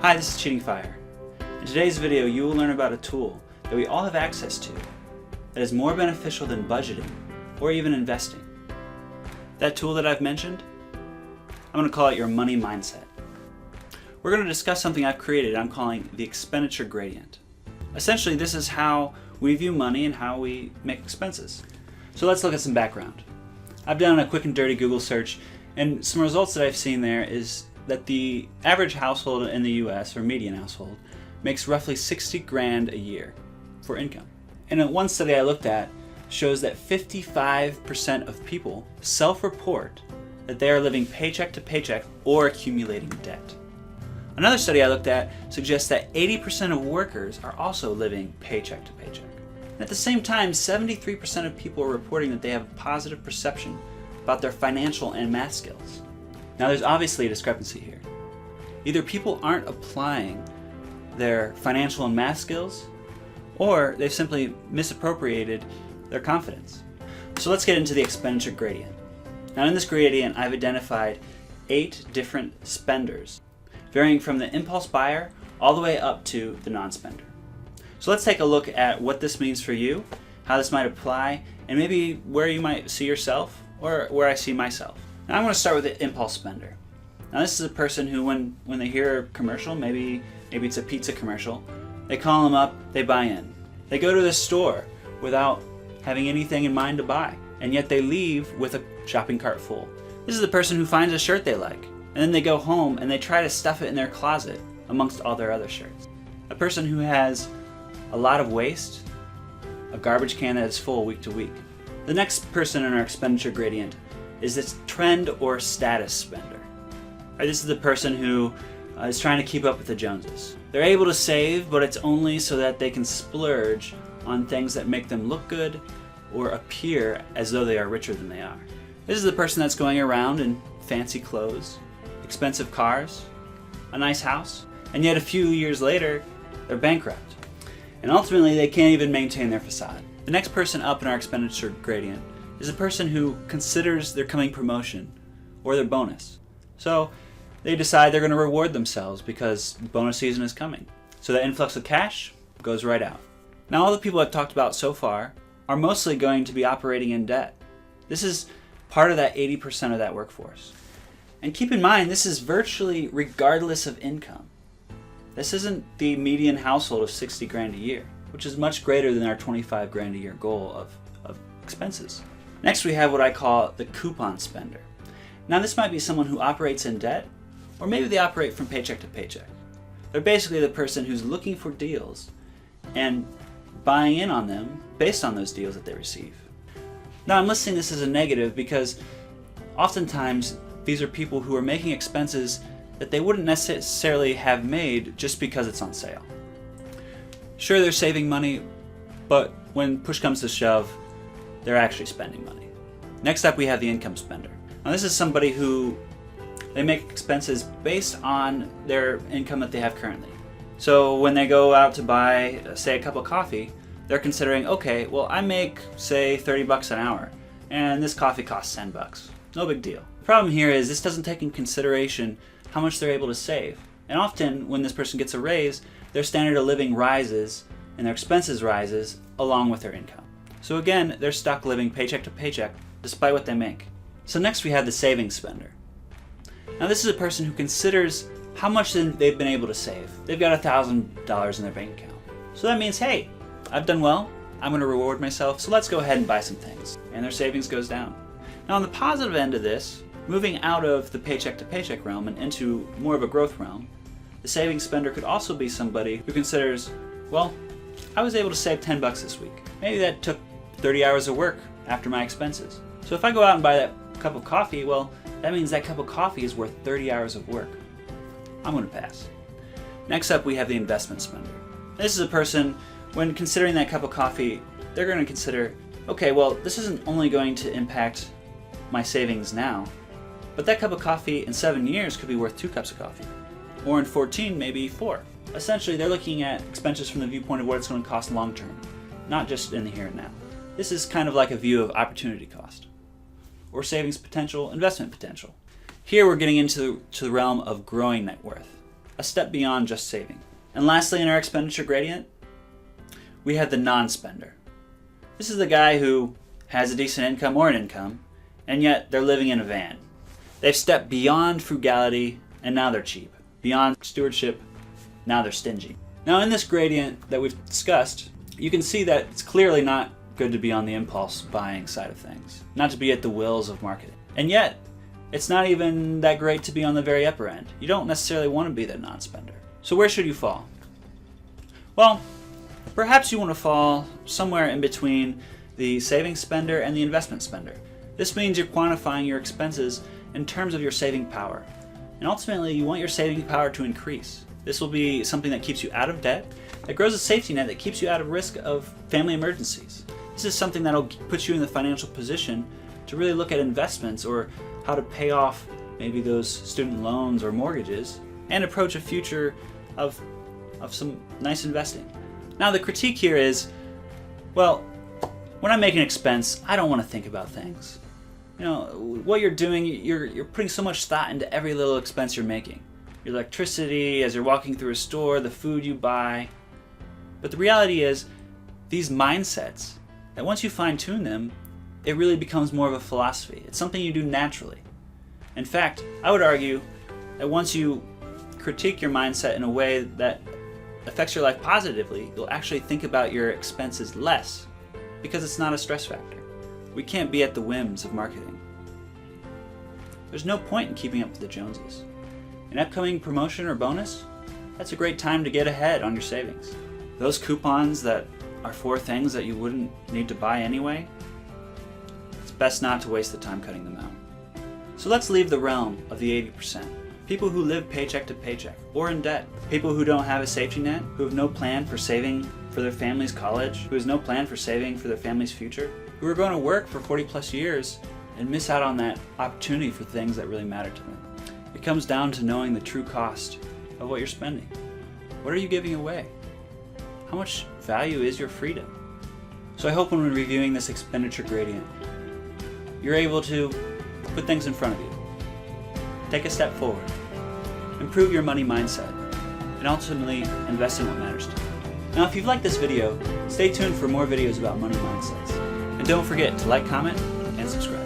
Hi, this is Cheating Fire. In today's video, you will learn about a tool that we all have access to that is more beneficial than budgeting or even investing. That tool that I've mentioned, I'm going to call it your money mindset. We're going to discuss something I've created I'm calling the expenditure gradient. Essentially, this is how we view money and how we make expenses. So let's look at some background. I've done a quick and dirty Google search, and some results that I've seen there is that the average household in the US, or median household, makes roughly 60 grand a year for income. And one study I looked at shows that 55% of people self-report that they are living paycheck to paycheck or accumulating debt. Another study I looked at suggests that 80% of workers are also living paycheck to paycheck. And at the same time, 73% of people are reporting that they have a positive perception about their financial and math skills. Now there's obviously a discrepancy here. Either people aren't applying their financial and math skills, or they've simply misappropriated their confidence. So let's get into the expenditure gradient. Now in this gradient, I've identified 8 different spenders, varying from the impulse buyer all the way up to the non-spender. So let's take a look at what this means for you, how this might apply, and maybe where you might see yourself or where I see myself. Now I'm going to start with the impulse spender. Now this is a person who when they hear a commercial, maybe it's a pizza commercial, they call them up, they buy in. They go to the store without having anything in mind to buy, and yet they leave with a shopping cart full. This is the person who finds a shirt they like, and then they go home and they try to stuff it in their closet amongst all their other shirts. A person who has a lot of waste, a garbage can that is full week to week. The next person in our expenditure gradient is this trend or status spender. This is the person who is trying to keep up with the Joneses. They're able to save, but it's only so that they can splurge on things that make them look good or appear as though they are richer than they are. This is the person that's going around in fancy clothes, expensive cars, a nice house, and yet a few years later, they're bankrupt. And ultimately, they can't even maintain their facade. The next person up in our expenditure gradient is a person who considers their coming promotion or their bonus. So they decide they're going to reward themselves because bonus season is coming. So that influx of cash goes right out. Now all the people I've talked about so far are mostly going to be operating in debt. This is part of that 80% of that workforce. And keep in mind, this is virtually regardless of income. This isn't the median household of 60 grand a year, which is much greater than our 25 grand a year goal of expenses. Next we have what I call the coupon spender. Now this might be someone who operates in debt, or maybe they operate from paycheck to paycheck. They're basically the person who's looking for deals and buying in on them based on those deals that they receive. Now I'm listing this as a negative because oftentimes these are people who are making expenses that they wouldn't necessarily have made just because it's on sale. Sure, they're saving money, but when push comes to shove, they're actually spending money. Next up we have the income spender. Now this is somebody who they make expenses based on their income that they have currently. So when they go out to buy, say, a cup of coffee, they're considering, okay, well I make, say, 30 bucks an hour, and this coffee costs 10 bucks. No big deal. The problem here is this doesn't take in consideration how much they're able to save. And often when this person gets a raise, their standard of living rises and their expenses rises along with their income. So again, they're stuck living paycheck to paycheck despite what they make. So next we have the savings spender. Now this is a person who considers how much they've been able to save. They've got $1,000 in their bank account. So that means, hey, I've done well, I'm going to reward myself, so let's go ahead and buy some things. And their savings goes down. Now on the positive end of this, moving out of the paycheck to paycheck realm and into more of a growth realm, the savings spender could also be somebody who considers, well, I was able to save 10 bucks this week. Maybe that took 30 hours of work after my expenses. So if I go out and buy that cup of coffee, well, that means that cup of coffee is worth 30 hours of work. I'm going to pass. Next up, we have the investment spender. This is a person, when considering that cup of coffee, they're going to consider, okay, well, this isn't only going to impact my savings now, but that cup of coffee in 7 years could be worth 2 cups of coffee. Or in 14, maybe 4. Essentially, they're looking at expenses from the viewpoint of what it's going to cost long term, not just in the here and now. This is kind of like a view of opportunity cost, or savings potential, investment potential. Here we're getting into the realm of growing net worth. a step beyond just saving. And lastly, in our expenditure gradient, we have the non-spender. This is the guy who has a decent income or an income, and yet they're living in a van. They've stepped beyond frugality, and now they're cheap. Beyond stewardship, now they're stingy. Now in this gradient that we've discussed, you can see that it's clearly not good to be on the impulse buying side of things, not to be at the wills of marketing. And yet, it's not even that great to be on the very upper end. You don't necessarily want to be the non-spender. So where should you fall? Well, perhaps you want to fall somewhere in between the saving spender and the investment spender. This means you're quantifying your expenses in terms of your saving power. And ultimately, you want your saving power to increase. This will be something that keeps you out of debt, that grows a safety net that keeps you out of risk of family emergencies. This is something that'll put you in the financial position to really look at investments or how to pay off maybe those student loans or mortgages and approach a future of some nice investing. Now the critique here is, well, when I make an expense, I don't want to think about things. You know, what you're doing, you're putting so much thought into every little expense you're making. Your electricity, as you're walking through a store, the food you buy. But the reality is, these mindsets, that once you fine-tune them, it really becomes more of a philosophy. It's something you do naturally. In fact, I would argue that once you critique your mindset in a way that affects your life positively, you'll actually think about your expenses less because it's not a stress factor. We can't be at the whims of marketing. There's no point in keeping up with the Joneses. An upcoming promotion or bonus, that's a great time to get ahead on your savings. Those coupons that are for things that you wouldn't need to buy anyway, it's best not to waste the time cutting them out. So let's leave the realm of the 80%. People who live paycheck to paycheck or in debt. People who don't have a safety net, who have no plan for saving for their family's college, who has no plan for saving for their family's future, who are going to work for 40 plus years and miss out on that opportunity for things that really matter to them. It comes down to knowing the true cost of what you're spending. What are you giving away? How much value is your freedom? So I hope when we're reviewing this expenditure gradient, you're able to put things in front of you. Take a step forward. Improve your money mindset. And ultimately, invest in what matters to you. Now, if you've liked this video, stay tuned for more videos about money mindsets. And don't forget to like, comment, and subscribe.